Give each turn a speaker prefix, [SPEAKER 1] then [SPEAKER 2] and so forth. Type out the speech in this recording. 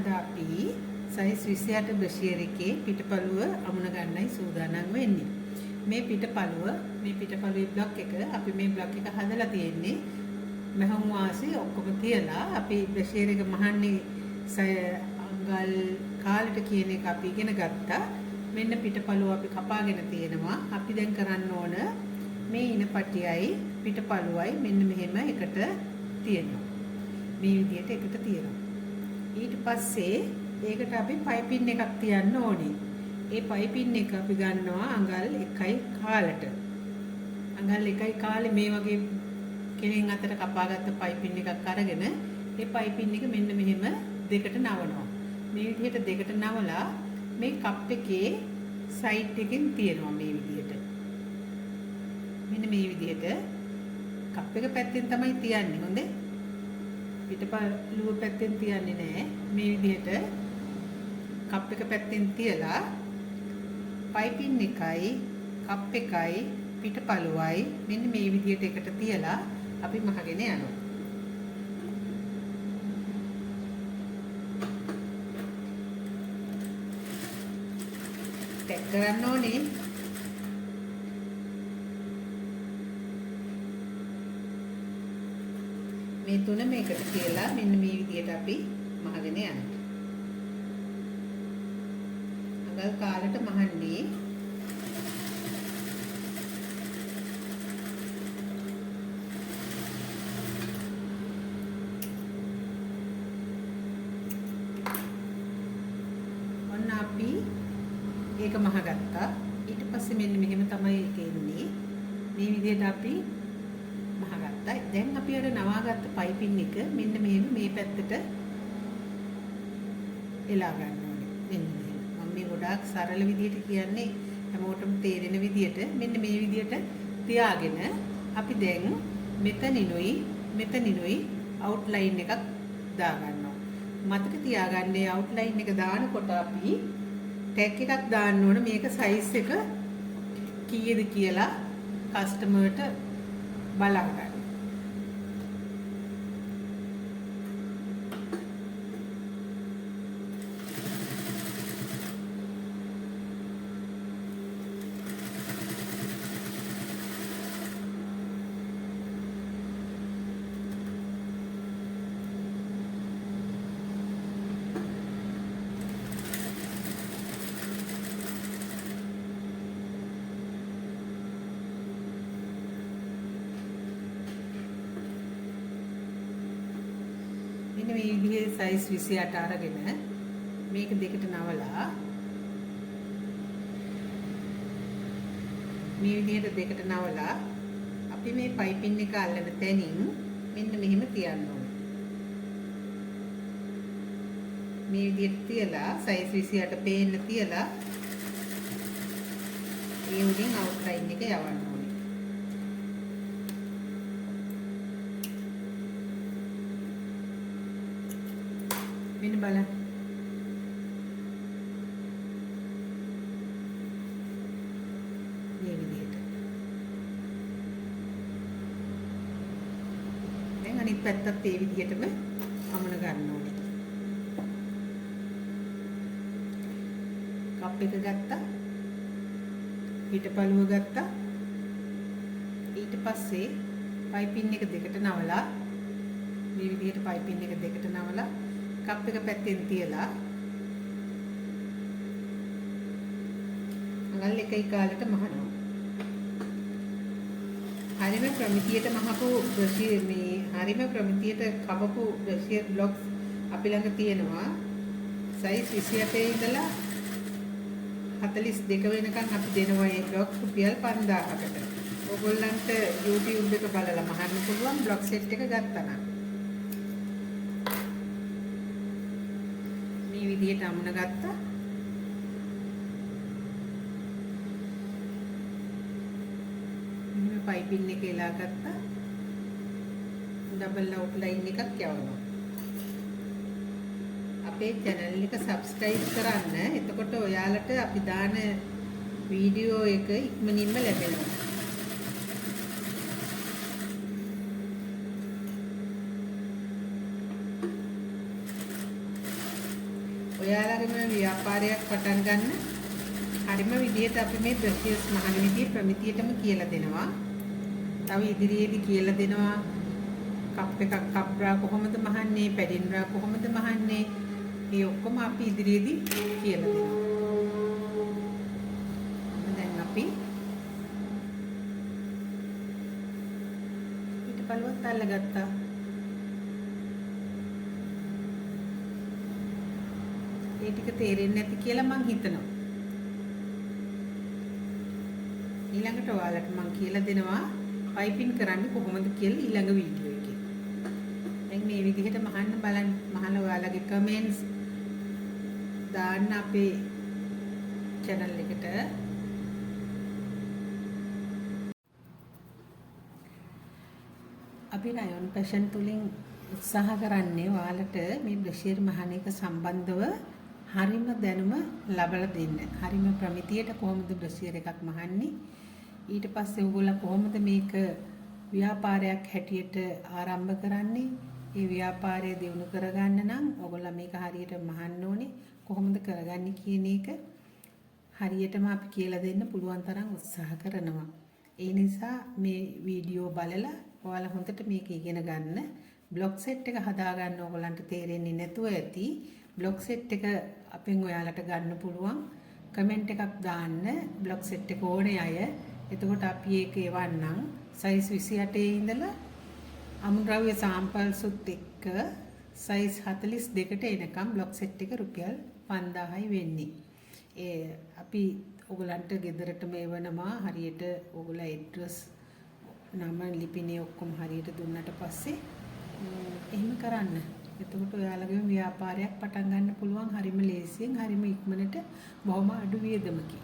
[SPEAKER 1] අද අපි සයිස් 28 බ්‍රෂියර් එකේ පිටපළුව අමුණ ගන්නයි සූදානම් වෙන්නේ. මේ පිටපළුවේ බ්ලොක් එක අපි මේ බ්ලොක් එක හදලා තියෙන්නේ මහම් වාසි ඔක්කොම තියලා අපි බ්‍රෂියර් එක මහන්නේ අඟල් කාලට කියන එක අපි ඉගෙන ගත්තා. මෙන්න පිටපළුව අපි කපාගෙන තියෙනවා. අපි දැන් කරන්න ඕන මේ ඉන පටියයි පිටපළුවයි මෙන්න මෙහෙම එකට තියෙනවා. මේ විදිහට එකට තියෙනවා. ඊට පස්සේ ඒකට අපි පයිපින් එකක් තියන්න ඕනේ. ඒ පයිපින් එක අපි ගන්නවා අඟල් 1යි කාලට. අඟල් 1යි කාලේ මේ වගේ කෙනෙන් අතට කපාගත්ත පයිපින් එකක් අරගෙන ඒ පයිපින් එක මෙන්න මෙහෙම දෙකට නවනවා. මේ විදිහට දෙකට නවලා මේ කප් එකේ සයිඩ් එකෙන් තියනවා මේ විදිහට. මෙන්න මේ විදිහට කප් එක පැත්තෙන් තමයි තියන්නේ. හොඳේ. පිටපළුව පැත්තෙන් තියන්නේ නැහැ. මේ විදිහට කප් එක පැත්තෙන් තියලා පයිපින් එකයි කප් එකයි පිටපළුවයි මෙන්න මේ විදිහට එකට තියලා අපි මහගෙන යනවා. ටැක් කරන්න ඕනේ. මේ තුන මේකට කියලා මෙන්න මේ විදිහට අපි මහගෙන යනවා. අඟල් කාලට මහන්නේ ඔන්න අපි ඒක මහගත්තා. ඊට පස්සේ මෙන්න මෙහෙම තමයි ඒක එන්නේ. මේ විදිහට අපි මහගත්තා. දැන් අපි අර නවාගත්ත පයිපින් එක මෙන්න මෙහෙම මේ පැත්තට එලා ගන්න ඕනේ. මෙන්න මෙහෙම. මම මේ ගොඩාක් සරල විදිහට කියන්නේ හැමෝටම තේරෙන විදිහට මෙන්න මේ විදිහට තියාගෙන අපි දැන් මෙතනිනුයි අවුට්ලයින් එකක් දාගන්නවා. මතක තියාගන්න අවුට්ලයින් එක දානකොට අපි ටැග් එකක් දාන්න ඕන මේක සයිස් එක කීයද කියලා කස්ටමර්ට බලා ගන්න. මෙන්න මේ විදිහේ සයිස් 28 අරගෙන මේක දෙකට නවලා මේ විදිහට දෙකට නවලා අපි මේ පයිපින් එක අල්ලන තැනින් මෙන්න මෙහෙම තියන්න ඕනේ. මේ විදිහට තියලා සයිස් 28 පේන්න තියලා ඒ උඩින් අවුට්ලයින් එක යවන්න ඕනේ. මෙන්න බලන්න. මේ විදිහට. දැන් අනිත් පැත්තත් ඒ විදිහටම අමුණ ගන්න ඕනේ. කප් එක ගත්තා. පිටපළුව ගත්තා. ඊට පස්සේ පයිපින් එක දෙකට නවලා මේ විදිහට පයිපින් එක දෙකට නවලා කප් එක පැත්තෙන් තියලා අඟල් 1යි කාලට මහනවා. හරිම ප්‍රමිතියට මහපු බ්‍රෂියර් මේ හරිම ප්‍රමිතියට කපපු බ්‍රෂියර් බ්ලොක්ස් අපි ළඟ තියෙනවා. සයිස් 28 ඉඳලා 42 වෙනකන් අපි දෙනවා මේ බ්ලොක් රුපියල් 5000කට. ඕගොල්ලන්ට YouTube එක බලලා මහන්න පුළුවන් බ්ලොක් සෙට් එක ගත්තා නම්. මේ විදිහට අමුණ ගත්තා. මේ පයිපින් එක එලා ගත්තා. ඩබල් අවුට්ලයින් එකක් යවනවා. අපේ channel එක subscribe කරන්න. එතකොට ඔයාලට අපි දාන වීඩියෝ එක ඉක්මනින්ම ලැබෙනවා. ඔයාලගේම ව්‍යාපාරයක් පටන් ගන්න හරිම විදිහට අපි මේ බ්‍රෂස් මහන විදිහේ ප්‍රමිතියටම කියලා දෙනවා. තව ඉදිරියේදී කියලා දෙනවා කප් එකක් කප්රා කොහොමද මහන්නේ, පැඩින්රා කොහොමද මහන්නේ. මේ ඔක්කොම අපි ඉදිරියේදී කියලා දෙනවා. දැන් අපි පිටපළුවත් අල්ලගත්තා. ඒ ටික තේරෙන්නේ නැති කියලා මං හිතනවා. ඊළඟට ඔයාලට මං කියලා දෙනවා පයිපින් කරන්නේ කොහොමද කියලා ඊළඟ වීඩියෝ එකේ. දැන් මේ විදිහට මහන්න බලන්න. මහලා ඔයාලගේ කමෙන්ට්ස් දාන්න අපේ channel එකට. අපි රයොන් පැෂන් තුලින් උත්සාහ කරන්නේ ඔයාලට මේ බ්‍රෂියර් මහන එක සම්බන්ධව හරිම දැනුම ලබා දෙන්න. හරිම ප්‍රමිතියට කොහොමද බ්‍රෂියර් එකක් මහන්නේ? ඊට පස්සේ ඔයගොල්ලෝ කොහොමද මේක ව්‍යාපාරයක් හැටියට ආරම්භ කරන්නේ? ඒ ව්‍යාපාරය දියුණු කරගන්න නම් ඔයගොල්ලෝ මේක හරියට මහන්න ඕනේ. කොහොමද කරගන්නේ කියන එක හරියටම අපි කියලා දෙන්න පුළුවන් තරම් උත්සාහ කරනවා. ඒ නිසා මේ වීඩියෝ බලලා ඔයාලා හොඳට මේක ඉගෙන ගන්න. බ්ලොග් සෙට් එක හදා ගන්න ඔයගොල්ලන්ට තේරෙන්නේ නැතුව ඇති. බ්ලොග් සෙට් එක අපෙන් ඔයාලට ගන්න පුළුවන්. කමෙන්ට් එකක් දාන්න බ්ලොග් සෙට් එක ඕනේ අය. එතකොට අපි ඒක එවන්නම්. සයිස් 28 ඉඳලා අමුද්‍රව්‍ය සාම්පල්සුත් එක්ක සයිස් 42ට එනකම් බ්ලොග් සෙට් එක රුපියල් 5000යි වෙන්නේ. ඒ අපි ඔයගලන්ට ගෙදරටම එවනවා. හරියට ඔයගොල්ලෝ ඇඩ්‍රස් නම ලිපිනේ ඔක්කොම හරියට දුන්නට පස්සේ එහෙම කරන්න. එතකොට ඔයාලගේ ව්‍යාපාරයක් පටන් ගන්න පුළුවන් හරිම ලේසියෙන් හරිම ඉක්මනට බොහොම අඩු වියදමකින්.